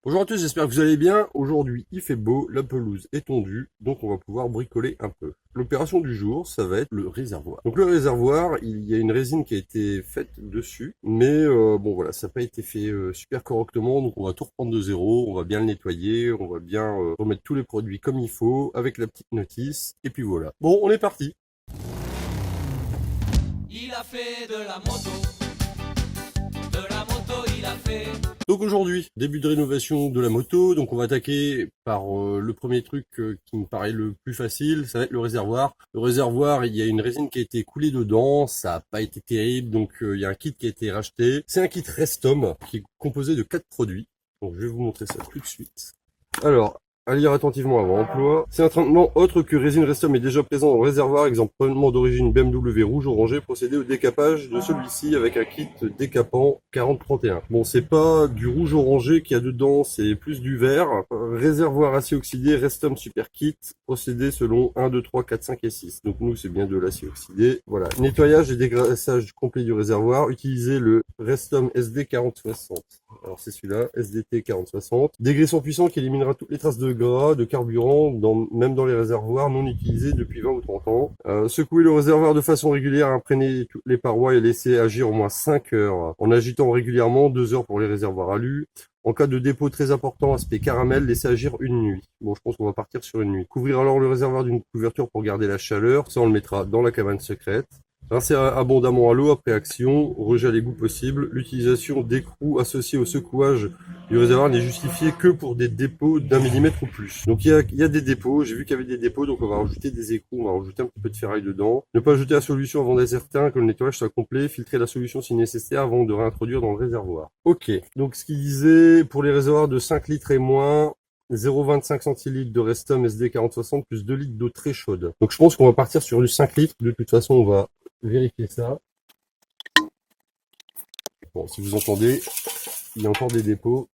Bonjour à tous, j'espère que vous allez bien. Aujourd'hui, il fait beau, la pelouse est tondue, donc on va pouvoir bricoler un peu. L'opération du jour, ça va être le réservoir. Donc le réservoir, il y a une résine qui a été faite dessus, mais bon voilà, ça n'a pas été fait super correctement, donc on va tout reprendre de zéro, on va bien le nettoyer, on va bien remettre tous les produits comme il faut, avec la petite notice, et puis voilà. Bon, on est parti. Il a fait de la moto il a fait. Donc aujourd'hui, début de rénovation de la moto, donc on va attaquer par le premier truc qui me paraît le plus facile, ça va être le réservoir. Le réservoir, il y a une résine qui a été coulée dedans, ça n'a pas été terrible, donc il y a un kit qui a été racheté. C'est un kit Restom qui est composé de 4 produits, donc je vais vous montrer ça tout de suite. Alors, à lire attentivement avant emploi. C'est un traitement autre que résine Restom est déjà présent dans le réservoir, exemplement d'origine BMW rouge orangé, procédé au décapage de celui-ci avec un kit décapant 4031. Bon, c'est pas du rouge orangé qu'il y a dedans, c'est plus du vert. Réservoir acier oxydé, Restom Super Kit, procédé selon 1, 2, 3, 4, 5 et 6. Donc nous, c'est bien de l'acier oxydé. Voilà. Nettoyage et dégraissage complet du réservoir. Utilisez le Restom SD 4060. Alors c'est celui-là, SDT 4060. Dégraissant puissant qui éliminera toutes les traces de gras, de carburant, même dans les réservoirs non utilisés depuis 20 ou 30 ans. Secouez le réservoir de façon régulière, imprégner toutes les parois et laisser agir au moins 5 heures. En agitant régulièrement, 2 heures pour les réservoirs alus. En cas de dépôt très important, aspect caramel, laissez agir une nuit. Bon, je pense qu'on va partir sur une nuit. Couvrir alors le réservoir d'une couverture pour garder la chaleur. Ça, on le mettra dans la cabane secrète. Rincer abondamment à l'eau après action, rejet à l'égout possible. L'utilisation d'écrous associés au secouage du réservoir n'est justifiée que pour des dépôts d'1 millimètre ou plus. Donc il y a des dépôts, j'ai vu qu'il y avait des dépôts, donc on va rajouter des écrous, on va rajouter un petit peu de ferraille dedans. Ne pas ajouter la solution avant d'être certain que le nettoyage soit complet, filtrer la solution si nécessaire avant de réintroduire dans le réservoir. Ok, donc ce qu'il disait pour les réservoirs de 5 litres et moins, 0,25 centilitres de Restom SD 4060 plus 2 litres d'eau très chaude. Donc je pense qu'on va partir sur du 5 litres. De toute façon, on va vérifier ça. Bon, si vous entendez, il y a encore des dépôts.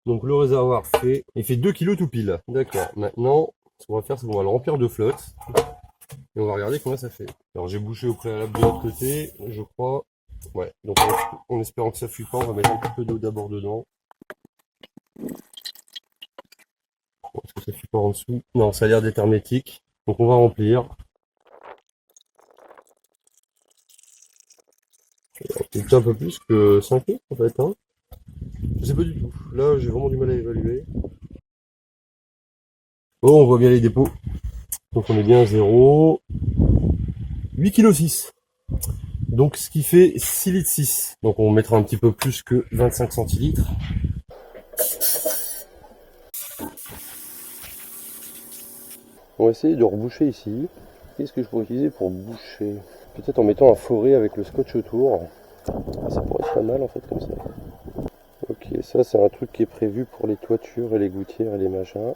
Donc le réservoir fait, il fait 2 kg tout pile. D'accord. Maintenant, ce qu'on va faire, c'est qu'on va le remplir de flotte. Et on va regarder combien ça fait. Alors j'ai bouché au préalable de l'autre côté, je crois. Ouais, donc en espérant que ça fuit pas, on va mettre un petit peu d'eau d'abord dedans. Bon, est-ce que ça fuit pas en dessous? Non, ça a l'air d'être hermétique. Donc on va remplir. C'est un peu plus que 5 litres en fait, hein. Je sais pas du tout. Là, j'ai vraiment du mal à évaluer. Oh, on voit bien les dépôts. Donc on est bien à 0. 8,6 kg. Donc ce qui fait 6 litres 6. Donc on mettra un petit peu plus que 25 centilitres. On va essayer de reboucher ici. Qu'est-ce que je pourrais utiliser pour boucher? Peut-être en mettant un forêt avec le scotch autour. Ah, ça pourrait être pas mal en fait comme ça. Ok, ça c'est un truc qui est prévu pour les toitures et les gouttières et les machins.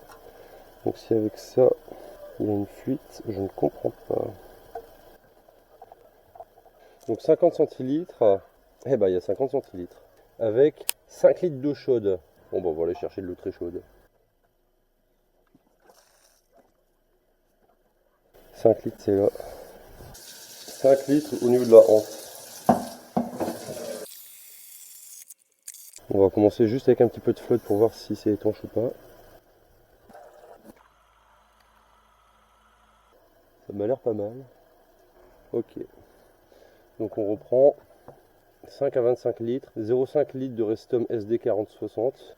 Donc si avec ça il y a une fuite, je ne comprends pas. Donc 50 centilitres, eh ben il y a 50 centilitres. Avec 5 litres d'eau chaude. Bon bah on va aller chercher de l'eau très chaude. 5 litres c'est là. 5 litres au niveau de la hanse. On va commencer juste avec un petit peu de flotte pour voir si c'est étanche ou pas. Ça m'a l'air pas mal. Ok. Donc on reprend 5 à 25 litres, 0,5 litres de Restom SD 4060,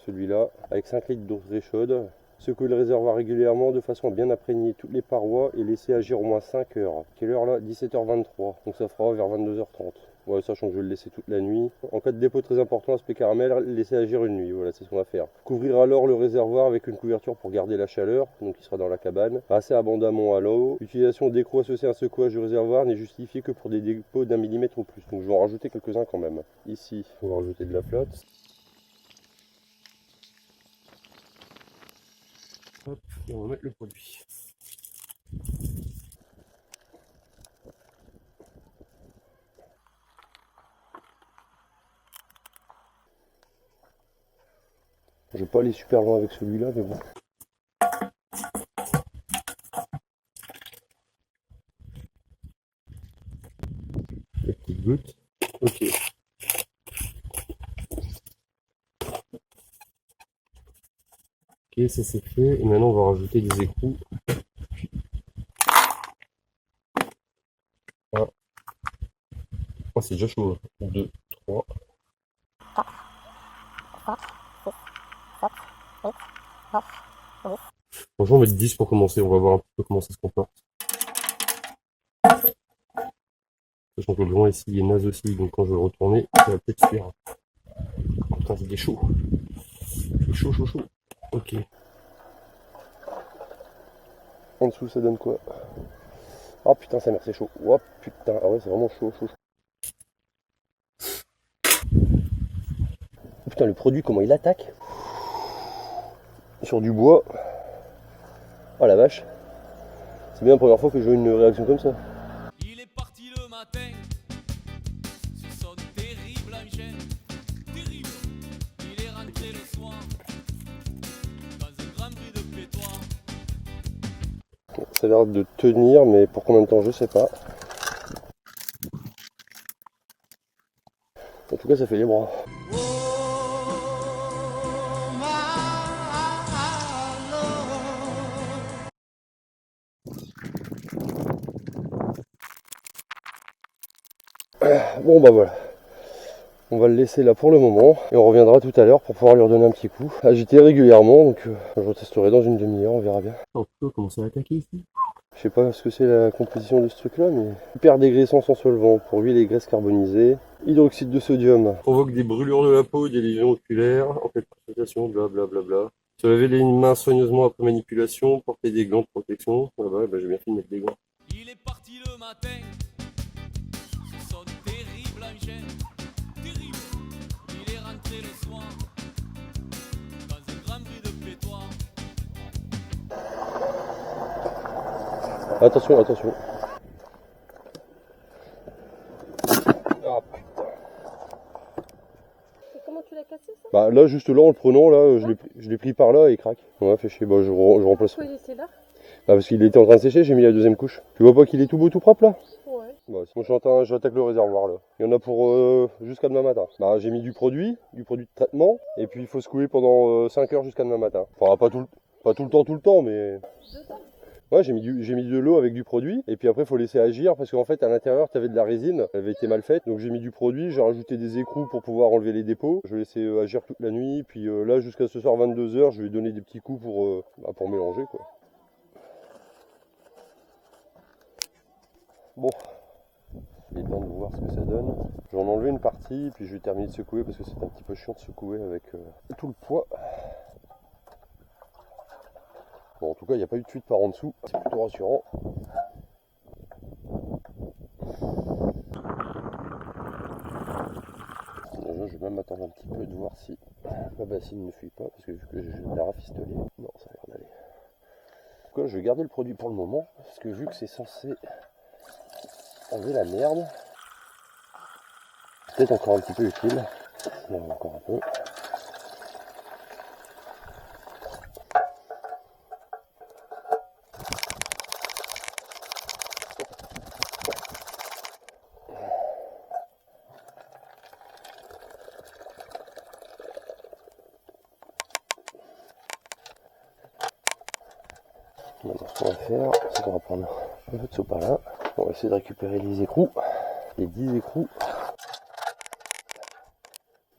celui-là, avec 5 litres d'eau très chaude. Secouer le réservoir régulièrement de façon à bien imprégner toutes les parois et laisser agir au moins 5 heures. Quelle heure là? 17h23, donc ça fera vers 22h30. Ouais, sachant que je vais le laisser toute la nuit. En cas de dépôt très important, aspect caramel, laisser agir une nuit. Voilà, c'est ce qu'on va faire. Couvrir alors le réservoir avec une couverture pour garder la chaleur, donc il sera dans la cabane. Rincer abondamment à l'eau. Utilisation d'écrous associés à un secouage du réservoir n'est justifiée que pour des dépôts d'1 millimètre ou plus. Donc je vais en rajouter quelques-uns quand même. Ici, on va rajouter de la flotte. Hop, et on va mettre le produit. Je vais pas aller super loin avec celui-là, mais bon. Les petites gouttes. Ok. Ok, ça c'est fait. Et maintenant, on va rajouter des écrous. Un. Oh, c'est déjà chaud. 2, 3. Franchement, on va mettre 10 pour commencer. On va voir un peu comment ça se comporte. Sachant que le joint ici il est naze aussi, donc quand je vais le retourner, ça va peut-être suivre. Oh, putain, c'est chaud. C'est chaud, chaud, chaud. Ok. En dessous, ça donne quoi? Oh putain, sa mère, c'est chaud. Oh putain, ah ouais, c'est vraiment chaud, chaud, chaud. Oh, putain, le produit, comment il attaque sur du bois. Oh la vache. C'est bien la première fois que je vois une réaction comme ça. Il est parti le matin sur son terrible engin. Terrible. Il est rentré le soir dans un grand bruit de pétoire. Ça a l'air de tenir, mais pour combien de temps, je sais pas. En tout cas, ça fait les bras. Bon bah voilà, on va le laisser là pour le moment et on reviendra tout à l'heure pour pouvoir lui redonner un petit coup. Agiter régulièrement, donc je retesterai dans une demi-heure, on verra bien. On peut commencer à attaquer ici. Je sais pas ce que c'est la composition de ce truc là, mais hyper dégraissant sans solvant pour huile et graisse carbonisée. Hydroxyde de sodium provoque des brûlures de la peau, des lésions oculaires en cas de constatation, blablabla. Se laver les mains soigneusement après manipulation, porter des gants de protection. Ah bah j'ai bien fait de mettre des gants. Il est parti le matin sur son terrible engin. Terrible. Il est rentré le soir dans un grand bruit de pétoire. Attention, attention. Ah putain. Et comment tu l'as cassé ça? Bah là, juste là, en le prenant, là, je l'ai pris par là et il craque. Ouais, fait chier, bah je remplace. Pourquoi il était là? Ah, parce qu'il était en train de sécher, j'ai mis la deuxième couche. Tu vois pas qu'il est tout beau, tout propre là? Ouais. Bah, moi j'attaque le réservoir là. Il y en a pour jusqu'à demain matin. Bah j'ai mis du produit de traitement, et puis il faut secouer pendant 5 heures jusqu'à demain matin. Enfin pas tout le temps, mais... Dedans? Ouais, j'ai mis de l'eau avec du produit, et puis après il faut laisser agir, parce qu'en fait à l'intérieur tu avais de la résine, elle avait été mal faite, donc j'ai mis du produit, j'ai rajouté des écrous pour pouvoir enlever les dépôts, je vais laisser agir toute la nuit, puis là jusqu'à ce soir 22 h je vais donner des petits coups pour mélanger quoi. Bon, il est temps de voir ce que ça donne. Je vais en enlever une partie, puis je vais terminer de secouer, parce que c'est un petit peu chiant de secouer avec tout le poids. Bon, en tout cas, il n'y a pas eu de fuite par en dessous, c'est plutôt rassurant. Déjà, je vais même attendre un petit peu de voir si ma bassine ne fuit pas, parce que vu que je l'ai rafistolé, non, ça a l'air d'aller. En tout cas, je vais garder le produit pour le moment, parce que vu que c'est censé enlever la merde, peut-être encore un petit peu utile. Non, encore un peu. Maintenant, ce qu'on va faire, c'est qu'on va prendre un peu de sopalin. On va essayer de récupérer les écrous, les 10 écrous.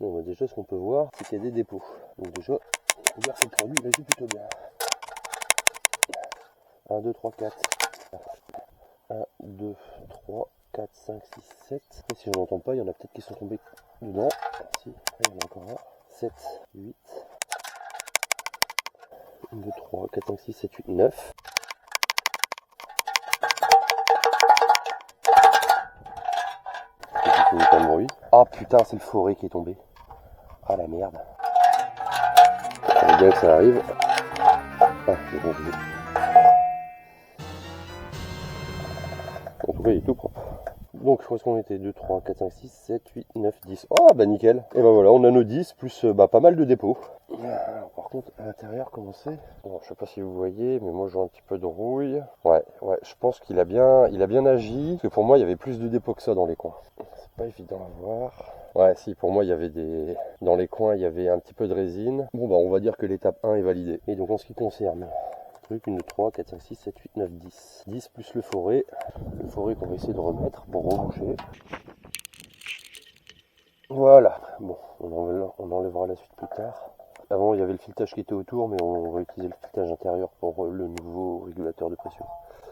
Bon, bah déjà, ce qu'on peut voir, c'est qu'il y a des dépôts. Donc déjà, on regarde ce produit, il agit plutôt bien. 1, 2, 3, 4. 1, 2, 3, 4, 5, 6, 7. Et si je n'entends pas, il y en a peut-être qui sont tombés dedans. Si, il y en a encore un. 7, 8. 1, 2, 3, 4, 5, 6, 7, 8, 9. Pas de bruit. Ah putain, c'est le forêt qui est tombé. Ah la merde. On bien que ça arrive. Ah, c'est bon, En tout cas, il est tout propre. Donc où est-ce qu'on était? 2, 3, 4, 5, 6, 7, 8, 9, 10. Oh bah nickel. Et bah voilà, on a nos 10 plus pas mal de dépôts. Alors, par contre à l'intérieur comment c'est? Bon, je sais pas si vous voyez, mais moi j'ai un petit peu de rouille. Ouais, je pense qu'il a bien agi. Parce que pour moi il y avait plus de dépôts que ça dans les coins. C'est pas évident à voir. Ouais, si, pour moi, il y avait dans les coins, il y avait un petit peu de résine. Bon, bah, on va dire que l'étape 1 est validée. Et donc, en ce qui concerne le truc, 1, 2, 3, 4, 5, 6, 7, 8, 9, 10. 10 plus le forêt. Le forêt qu'on va essayer de remettre pour reboucher. Voilà. Bon, on enlèvera la suite plus tard. Avant, il y avait le filetage qui était autour, mais on va utiliser le filetage intérieur pour le nouveau régulateur de pression.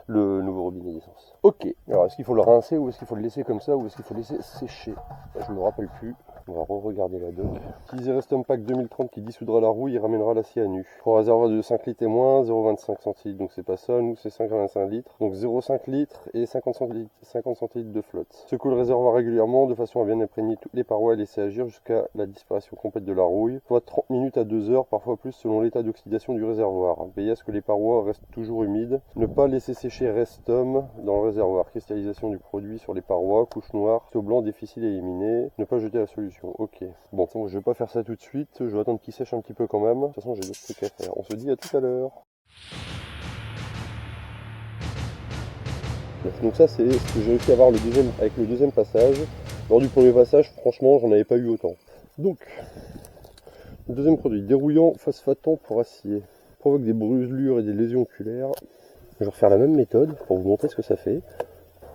Le nouveau robinet d'essence. Ok, alors est-ce qu'il faut le rincer ou est-ce qu'il faut le laisser comme ça ou est-ce qu'il faut le laisser sécher? Je me rappelle plus. On va re-regarder la doc. Utiliser Restom Pack 2030 qui dissoudra la rouille et ramènera l'acier à nu. Pour un réservoir de 5 litres et moins, 0,25 centilitres, donc c'est pas ça, nous c'est 5,25 litres. Donc 0,5 litres et 50 centilitres de flotte. Secoue le réservoir régulièrement de façon à bien imprégner toutes les parois et laisser agir jusqu'à la disparition complète de la rouille. Soit 30 minutes à 2 heures, parfois plus selon l'état d'oxydation du réservoir. Veillez à ce que les parois restent toujours humides. Ne pas laisser sécher Restom dans le réservoir. Cristallisation du produit sur les parois, couche noire, taux blanc difficile à éliminer. Ne pas jeter la solution. Ok. Bon, je vais pas faire ça tout de suite. Je vais attendre qu'il sèche un petit peu quand même. De toute façon, j'ai d'autres trucs à faire. On se dit à tout à l'heure. Donc ça, c'est ce que j'ai réussi à avoir avec le deuxième passage. Lors du premier passage, franchement, j'en avais pas eu autant. Donc, le deuxième produit, dérouillant phosphatant pour acier. Provoque des brûlures et des lésions oculaires. Je vais refaire la même méthode pour vous montrer ce que ça fait.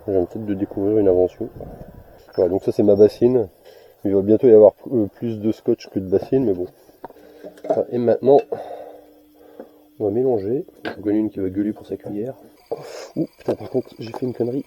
J'ai peut-être de découvrir une invention. Voilà, donc ça c'est ma bassine. Il va bientôt y avoir plus de scotch que de bassine, mais bon. Et maintenant, on va mélanger. Je connais une qui va gueuler pour sa cuillère. Ouh, putain, par contre, j'ai fait une connerie.